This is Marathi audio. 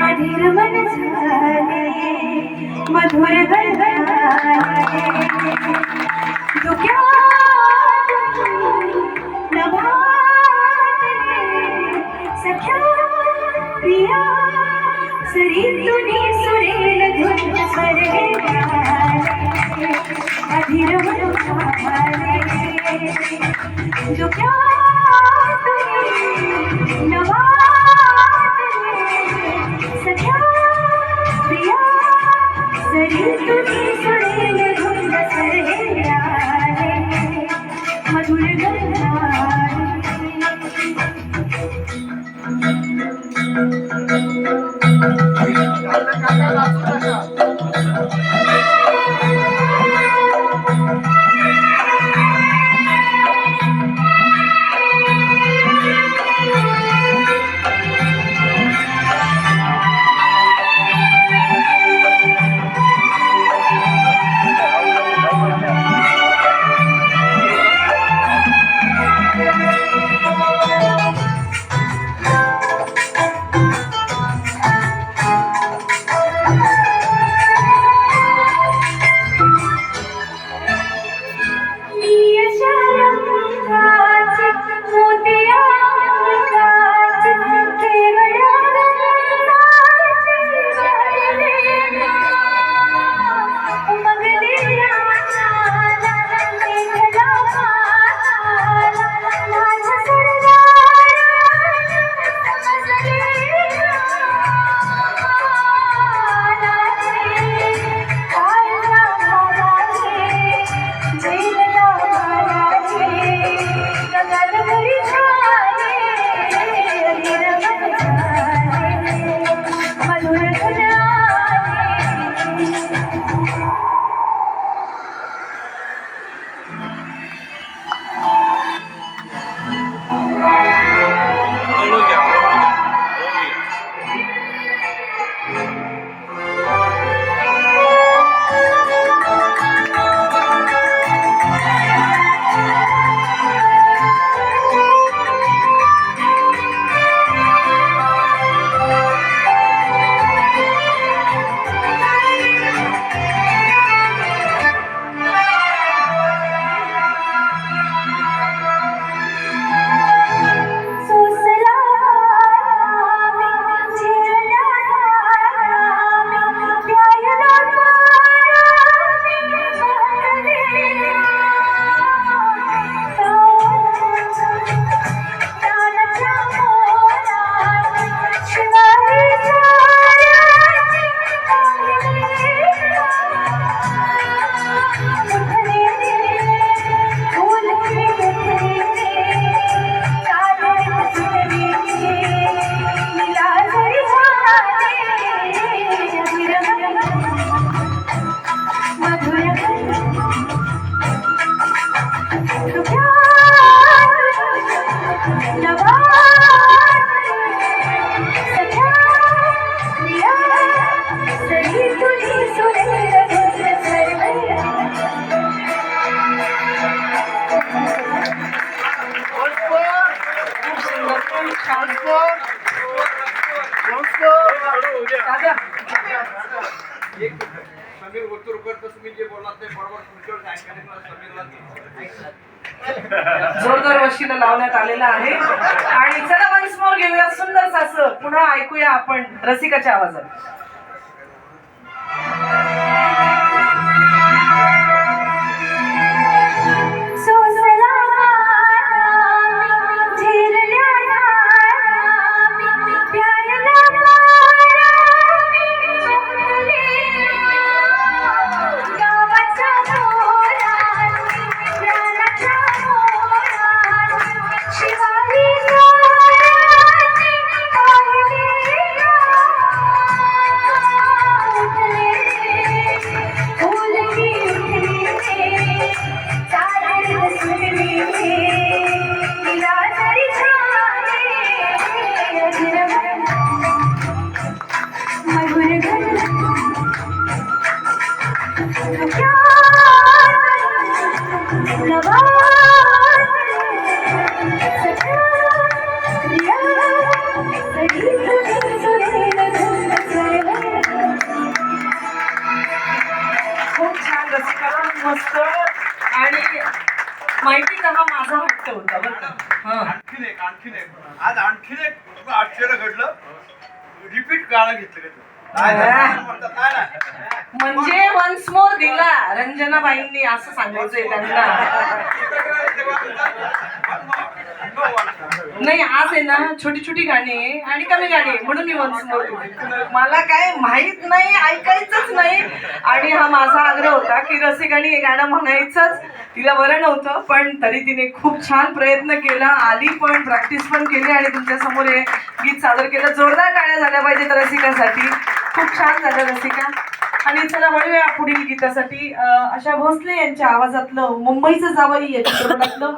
अधीर मन झाले मधुर गंधाले धुक्यात नभातले सख्या प्रिया सरितुनी सुरेल धुन स्वर्गे गाले अधीर मन झाले धुक्यात नभातले सख्या प्रिया सरितुनी सुरेल धुन स्वर्गे गाले मधुर गंधाले जोरदार वशीला लावण्यात आलेला आहे आणि चला वन्स मोर घेऊया सुंदर असं पुन्हा ऐकूया आपण रसिकाच्या आवाजात. नवा सखा प्रिया सखी तुझे सुरेल सर्व खूप छान रसिका, खूप मस्त. आणि माहिती का, हा माझा हट्ट होता बरं का. हा आणखीन एक आज आणखीन एक आश्चर्य घडलं. रिपीट गाणं घेतलं का तू? म्हणतात काय ना, म्हणजे वन्स मोर दिला रंजनाबाईंनी, असं सांगायचंय त्यांना. नाही, आज आहे ना छोटी छोटी गाणी आहे आणि कमी गाणी आहे, म्हणून मी वन्स मोर दिली. मला काय माहित नाही, ऐकायचंच नाही. आणि हा माझा आग्रह होता की रसिकाने हे गाणं म्हणायचंच. तिला बरं नव्हतं, पण तरी तिने खूप छान प्रयत्न केला, आली पण, प्रॅक्टिस पण केली आणि तुमच्या समोर हे गीत सादर केलं. जोरदार टाळ्या झाल्या पाहिजेत रसिकासाठी. खूप छान झालं रसिका. आणि चला वळूया पुढील गीतासाठी. आशा भोसले यांच्या आवाजातलं मुंबईचं जावई या चित्रपटातलं